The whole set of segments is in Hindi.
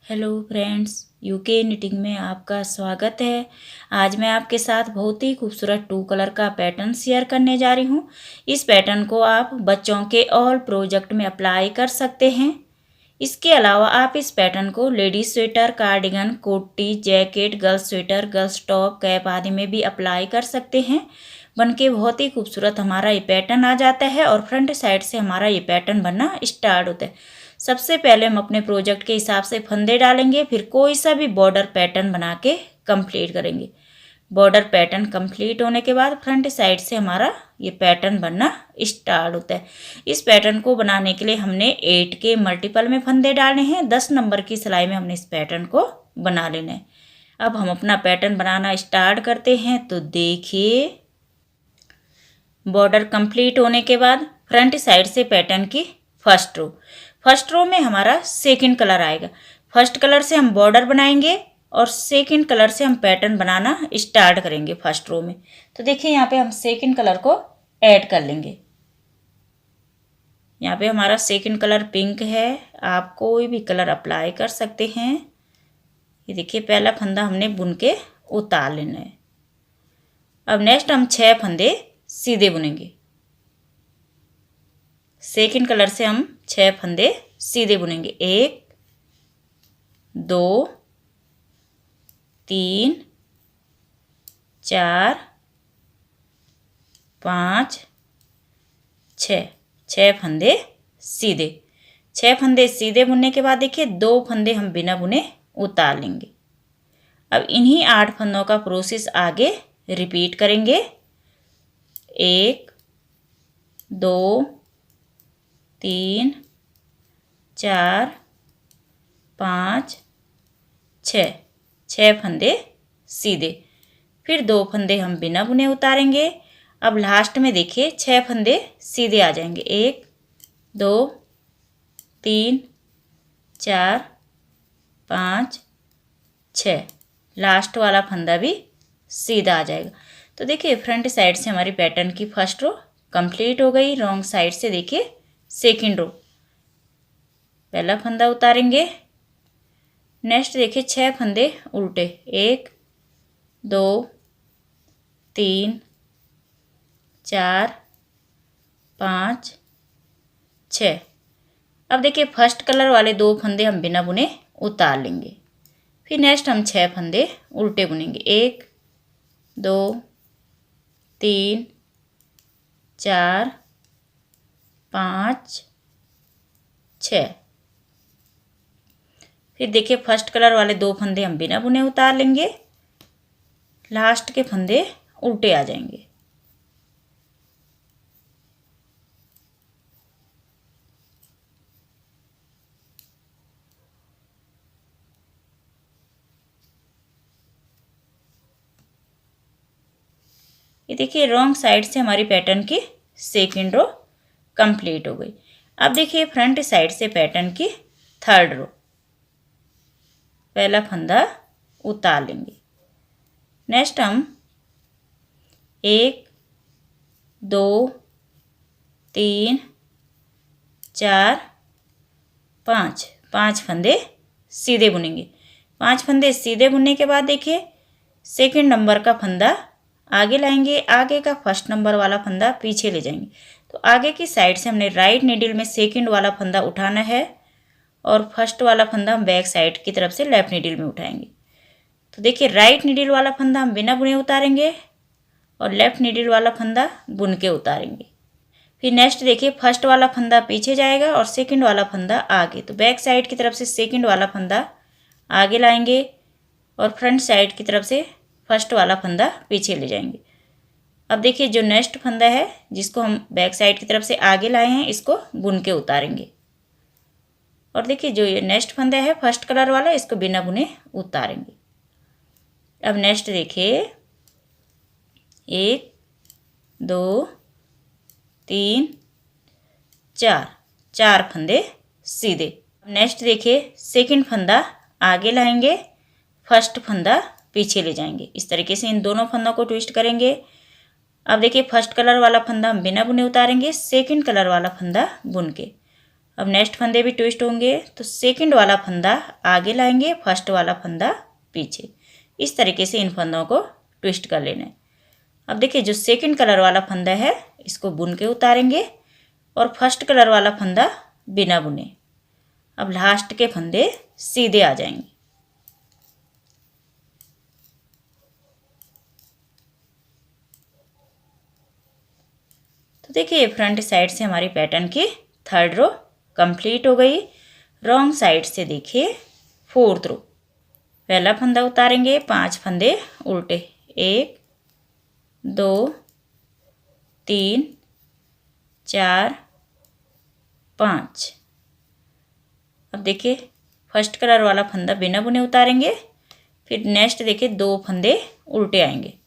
हेलो फ्रेंड्स, यूके निटिंग में आपका स्वागत है। आज मैं आपके साथ बहुत ही खूबसूरत 2 कलर का पैटर्न शेयर करने जा रही हूँ। इस पैटर्न को आप बच्चों के ऑल प्रोजेक्ट में अप्लाई कर सकते हैं। इसके अलावा आप इस पैटर्न को लेडीज स्वेटर, कार्डिगन, कोटी, jacket, girls sweater, girls top, cap आदि में भी अप्लाई कर सकते हैं। बनके बहुत ही खूबसूरत हमारा ये पैटर्न आ जाता है और फ्रंट साइड से हमारा ये पैटर्न बनना स्टार्ट होता है। सबसे पहले हम अपने प्रोजेक्ट के हिसाब से फंदे डालेंगे, फिर कोई सा भी बॉर्डर पैटर्न बना के कंप्लीट करेंगे। बॉर्डर पैटर्न कंप्लीट होने के बाद फ्रंट साइड से हमारा ये पैटर्न बनना स्टार्ट होता है। इस पैटर्न को बनाने के लिए हमने 8 के मल्टीपल में फंदे डालने हैं। 10 नंबर की सिलाई में हमने इस पैटर्न को बना लेना है। अब हम अपना पैटर्न बनाना स्टार्ट करते हैं। तो देखिए, बॉर्डर कंप्लीट होने के बाद फ्रंट साइड से पैटर्न की फर्स्ट रो में हमारा सेकंड कलर आएगा। फर्स्ट कलर से हम बॉर्डर बनाएंगे और सेकंड कलर से हम पैटर्न बनाना स्टार्ट करेंगे फर्स्ट रो में। तो देखिए, यहाँ पे हम सेकंड कलर को ऐड कर लेंगे। यहाँ पे हमारा सेकंड कलर पिंक है। आप कोई भी कलर अप्लाई कर सकते हैं। ये देखिए, पहला फंदा हमने बुन के उतार लेना है। अब नेक्स्ट हम 6 फंदे सीधे बुनेंगे। सेकंड कलर से हम 6 फंदे सीधे बुनेंगे। 1 2 3 4 5 6 फंदे सीधे। 6 फंदे सीधे बुनने के बाद देखिए, 2 फंदे हम बिना बुने उतार लेंगे। अब इन्हीं 8 फंदों का प्रोसेस आगे रिपीट करेंगे। 1 2 3 4 5 6 फंदे सीधे। फिर 2 फंदे हम बिना बुने उतारेंगे। अब लास्ट में देखिए, 6 फंदे सीधे आ जाएंगे। 1 2 3 4 5 6। लास्ट वाला फंदा भी सीधा आ जाएगा। तो देखिए, फ्रंट साइड से हमारी पैटर्न की फर्स्ट रो कंप्लीट हो गई। रॉन्ग साइड से देखिए सेकंड रो। पहला फंदा उतारेंगे। नेक्स्ट देखिए, 6 फंदे उल्टे। 1 2 3 4 5 6। अब देखिए, फर्स्ट कलर वाले 2 फंदे हम बिना बुने उतार लेंगे। फिर नेक्स्ट हम 6 फंदे उल्टे बुनेंगे। 1 2 3 4 5 6। फिर देखिए, फर्स्ट कलर वाले 2 फंदे हम बिना बुने उतार लेंगे। लास्ट के फंदे उल्टे आ जाएंगे। ये देखिए, रॉन्ग साइड से हमारी पैटर्न की सेकंड रो कंप्लीट हो गई। अब देखिए, फ्रंट साइड से पैटर्न की थर्ड रो। पहला फंदा उतार लेंगे। नेक्स्ट हम 1 2 3 4 5 फंदे सीधे बुनेंगे। 5 फंदे सीधे बुनने के बाद देखिए, सेकंड नंबर का फंदा आगे लाएंगे। आगे का फर्स्ट नंबर वाला फंदा पीछे ले जाएंगे। तो आगे की साइड से हमने राइट नीडल में सेकंड वाला फंदा उठाना है और फर्स्ट वाला फंदा हम बैक साइड की तरफ से लेफ्ट नीडल में उठाएंगे। तो देखिए, राइट नीडल वाला फंदा हम बिना बुने उतारेंगे और लेफ्ट नीडल वाला फंदा बुन के उतारेंगे। फिर नेक्स्ट देखिए, फर्स्ट वाला फंदा पीछे जाएगा और सेकंड वाला फंदा आगे। तो बैक साइड की तरफ से सेकंड वाला फंदा आगे लाएंगे और फ्रंट साइड की तरफ से फर्स्ट वाला फंदा पीछे ले जाएंगे। अब देखिए, जो नेक्स्ट फंदा है जिसको हम बैक साइड की तरफ से आगे लाए हैं, इसको बुन के उतारेंगे। और देखिए, जो ये नेक्स्ट फंदा है फर्स्ट कलर वाला, इसको बिना बुने उतारेंगे। अब नेक्स्ट देखिए, 1 2 3 4 फंदे सीधे। नेक्स्ट देखिए, सेकंड फंदा आगे लाएंगे, फर्स्ट फंदा पीछे ले जाएंगे। इस तरीके से इन दोनों फंदों को ट्विस्ट करेंगे। अब देखिए, फर्स्ट कलर वाला फंदा हम बिना बुने उतारेंगे, सेकंड कलर वाला फंदा बुन के। अब नेक्स्ट फंदे भी ट्विस्ट होंगे, तो सेकंड वाला फंदा आगे लाएंगे, फर्स्ट वाला फंदा पीछे। इस तरीके से इन फंदों को ट्विस्ट कर लेना है। अब देखिए जो सेकंड कलर वाला फंदा है इसको बुन के उतारेंगे और फर्स्ट कलर वाला फंदा बिना बुने। अब लास्ट के फंदे सीधे आ जाएंगे। तो देखिए फ्रंट साइड से हमारी पैटर्न की थर्ड रो कंप्लीट हो गई। रॉन्ग साइड से देखिए फोर्थ रो। पहला फंदा उतारेंगे, 5 फंदे उल्टे, 1 2 3 4 5। अब देखिए फर्स्ट कलर वाला फंदा बिना बुने उतारेंगे, फिर नेक्स्ट देखिए 2 फंदे उल्टे आएंगे,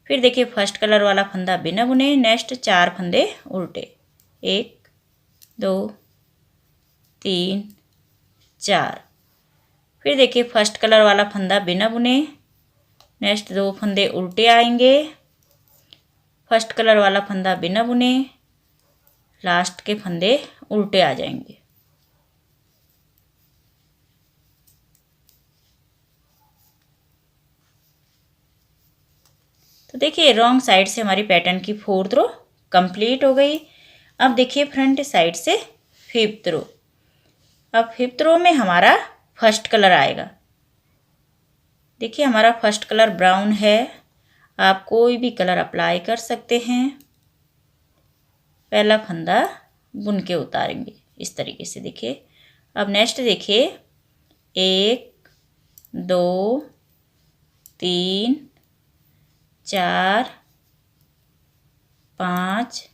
फिर देखिए फर्स्ट कलर वाला फंदा बिना बुने, नेक्स्ट 4 फंदे उल्टे, 1 2 3 4। फिर देखिए फर्स्ट कलर वाला फंदा बिना बुने, नेक्स्ट 2 फंदे उल्टे आएंगे, फर्स्ट कलर वाला फंदा बिना बुने, लास्ट के फंदे उल्टे आ जाएंगे। तो देखिए रॉन्ग साइड से हमारी पैटर्न की फोर्थ रो कंप्लीट हो गई। अब देखिए फ्रंट साइड से फिफ्थ रो। अब फिफ्थ रो में हमारा फर्स्ट कलर आएगा। देखिए हमारा फर्स्ट कलर ब्राउन है, आप कोई भी कलर अप्लाई कर सकते हैं। पहला फंदा बुन के उतारेंगे इस तरीके से। देखिए अब नेक्स्ट देखिए 1 2 3 4 5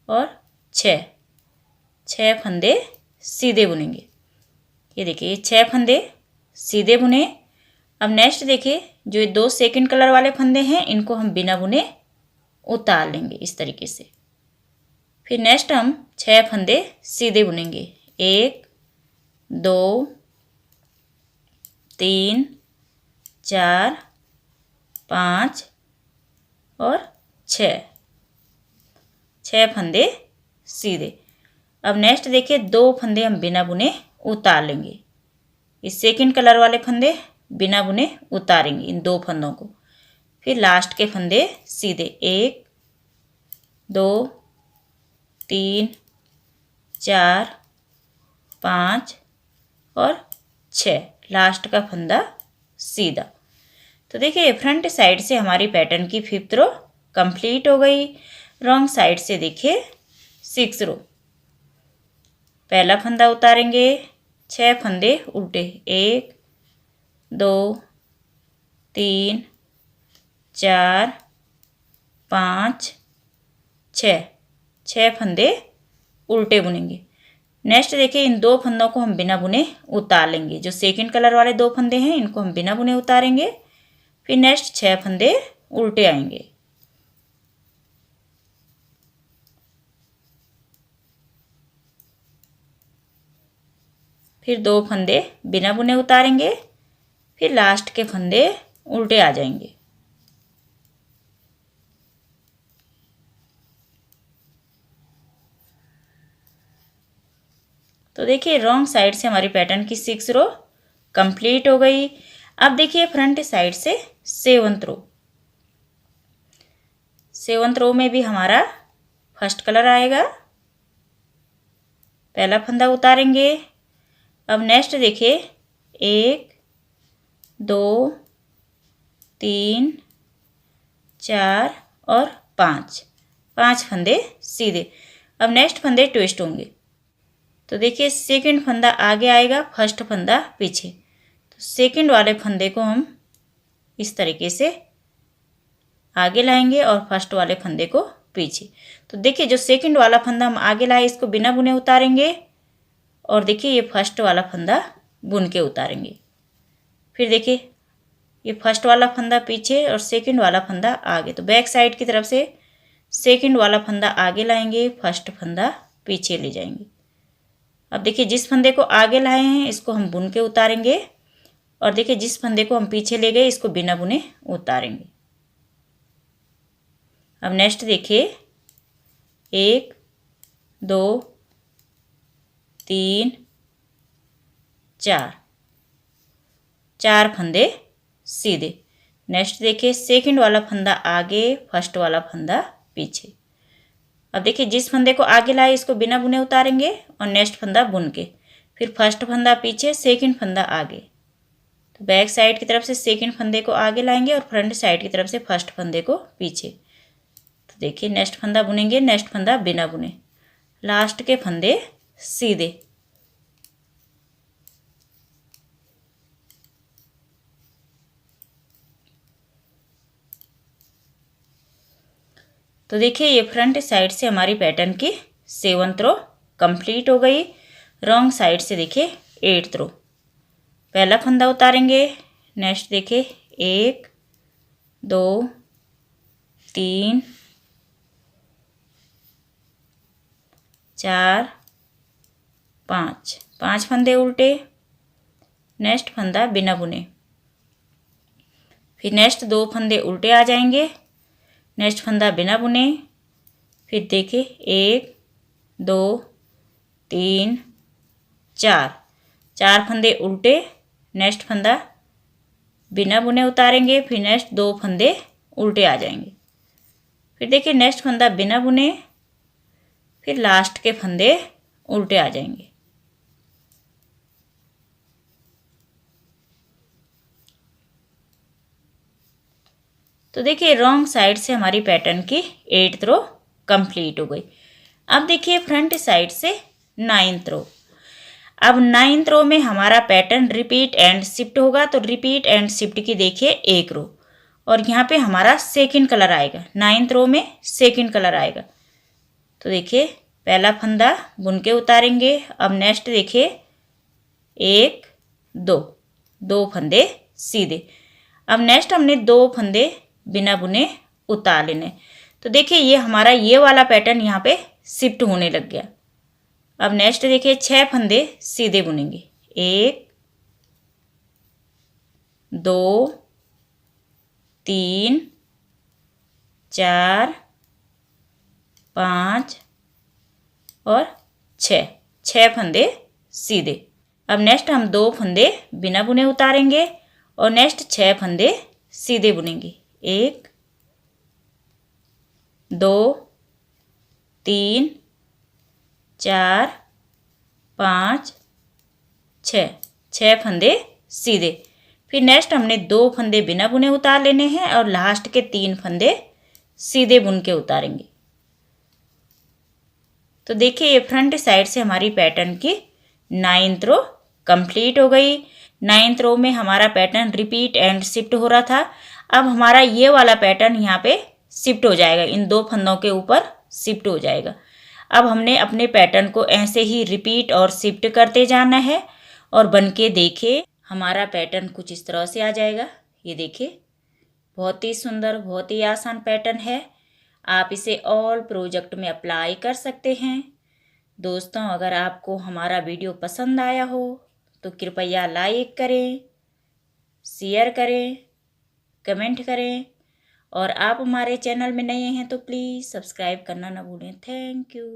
और 6 फंदे सीधे बुनेंगे। ये देखिए 6 फंदे सीधे बुने। अब नेक्स्ट देखिए जो 2 सेकंड कलर वाले फंदे हैं इनको हम बिना बुने उतार लेंगे इस तरीके से। फिर नेक्स्ट हम 6 फंदे सीधे बुनेंगे, 1 2 3 4 5 और 6 फंदे सीधे। अब नेक्स्ट देखिए 2 फंदे हम बिना बुने उतार लेंगे। इस सेकंड कलर वाले फंदे बिना बुने उतारेंगे इन 2 फंदों को। फिर लास्ट के फंदे सीधे, 1 2 3 4 5 और 6, लास्ट का फंदा सीधा। तो देखिए फ्रंट साइड से हमारी पैटर्न की फिफ्थ रो कंप्लीट हो गई। रॉन्ग साइड से देखिए सिक्स रो। पहला फंदा उतारेंगे, 6 फंदे उल्टे, 1 2 3 4 5 6 फंदे उल्टे बुनेंगे। नेक्स्ट देखिए इन 2 फंदों को हम बिना बुने उतार लेंगे। जो सेकंड कलर वाले 2 फंदे हैं इनको हम बिना बुने उतारेंगे। फिर नेक्स्ट 6 फंदे उल्टे आएंगे। फिर 2 फंदे बिना बुने उतारेंगे। फिर लास्ट के फंदे उल्टे आ जाएंगे। तो देखिए रॉन्ग साइड से हमारी पैटर्न की 6 रो कंप्लीट हो गई। अब देखिए फ्रंट साइड से 7th रो। 7th रो में भी हमारा फर्स्ट कलर आएगा। पहला फंदा उतारेंगे। अब नेक्स्ट देखिए 1 2 3 4 और 5 फंदे सीधे। अब नेक्स्ट फंदे ट्विस्ट होंगे। तो देखिए सेकंड फंदा आगे आएगा, फर्स्ट फंदा पीछे। तो सेकंड वाले फंदे को हम इस तरीके से आगे लाएंगे और फर्स्ट वाले फंदे को पीछे। तो देखिए जो सेकंड वाला फंदा हम आगे लाए इसको बिना बुने उतारेंगे और देखिए ये फर्स्ट वाला फंदा बुन के उतारेंगे। फिर देखिए ये फर्स्ट वाला फंदा पीछे और सेकंड वाला फंदा आगे। तो बैक साइड की तरफ से सेकंड वाला फंदा आगे लाएंगे, फर्स्ट फंदा पीछे ले जाएंगे। अब देखिए जिस फंदे को आगे लाए हैं इसको हम बुन के उतारेंगे और देखिए जिस फंदे को हम पीछे ले गए इसको बिना बुने उतारेंगे। अब नेक्स्ट देखिए 1 2 3 4, 4 फंदे सीधे। नेक्स्ट देखिए सेकंड वाला फंदा आगे, फर्स्ट वाला फंदा पीछे। अब देखिए जिस फंदे को आगे लाए इसको बिना बुने उतारेंगे और नेक्स्ट फंदा बुन के, फिर फर्स्ट फंदा पीछे, सेकंड फंदा आगे। तो बैक साइड की तरफ से सेकंड फंदे को आगे लाएंगे और फ्रंट साइड की तरफ से फर्स्ट फंदे को पीछे। तो देखिए नेक्स्ट फंदा बुनेंगे, नेक्स्ट फंदा बिना बुने, लास्ट के फंदे सीधे। तो देखिए ये फ्रंट साइड से हमारी पैटर्न की 7th रो कंप्लीट हो गई। रॉन्ग साइड से देखिए 8th रो। पहला फंदा उतारेंगे, नेक्स्ट देखिए 1 2 3 4 5, 5 फंदे उल्टे, नेक्स्ट फंदा बिना बुने, फिर नेक्स्ट 2 फंदे उल्टे आ जाएंगे, नेक्स्ट फंदा बिना बुने, फिर देखिए 1 2 3 4, 4 फंदे उल्टे, नेक्स्ट फंदा बिना बुने उतारेंगे, फिर नेक्स्ट 2 फंदे उल्टे आ जाएंगे, फिर देखिए नेक्स्ट फंदा बिना बुने, फिर लास्ट के फंदे उल्टे आ जाएंगे। तो देखिए रॉन्ग साइड से हमारी पैटर्न की 8th रो कंप्लीट हो गई। अब देखिए फ्रंट साइड से 9th रो। अब 9th रो में हमारा पैटर्न रिपीट एंड शिफ्ट होगा। तो रिपीट एंड शिफ्ट की देखिए एक रो और यहाँ पे हमारा सेकंड कलर आएगा। 9th रो में सेकंड कलर आएगा। तो देखिए पहला फंदा बुन के उतारेंगे। अब नेक्स्ट देखिए 1 2, 2 फंदे सीधे। अब नेक्स्ट हमने 2 फंदे बिना बुने उतार लेने। तो देखिए ये हमारा ये वाला पैटर्न यहाँ पे शिफ्ट होने लग गया। अब नेक्स्ट देखिए 6 फंदे सीधे बुनेंगे। 1 2 3 4 5 और 6 फंदे सीधे। अब नेक्स्ट हम 2 फंदे बिना बुने उतारेंगे और नेक्स्ट 6 फंदे सीधे बुनेंगे। 1 2 3 4 5 6 फंदे सीधे। फिर नेक्स्ट हमने 2 फंदे बिना बुने उतार लेने हैं और लास्ट के 3 फंदे सीधे बुन के उतारेंगे। तो देखिए ये फ्रंट साइड से हमारी पैटर्न की 9th रो कंप्लीट हो गई। 9th रो में हमारा पैटर्न रिपीट एंड शिफ्ट हो रहा था। अब हमारा ये वाला पैटर्न यहाँ पे शिफ्ट हो जाएगा, इन 2 फंदों के ऊपर शिफ्ट हो जाएगा। अब हमने अपने पैटर्न को ऐसे ही रिपीट और शिफ्ट करते जाना है और बन के देखिए हमारा पैटर्न कुछ इस तरह से आ जाएगा। ये देखिए बहुत ही सुंदर, बहुत ही आसान पैटर्न है। आप इसे ऑल प्रोजेक्ट में अप्लाई कर सकते हैं। दोस्तों अगर आपको हमारा वीडियो पसंद आया हो तो कृपया लाइक करें, शेयर करें, कमेंट करें और आप हमारे चैनल में नए हैं तो प्लीज़ सब्सक्राइब करना ना भूलें। Thank you.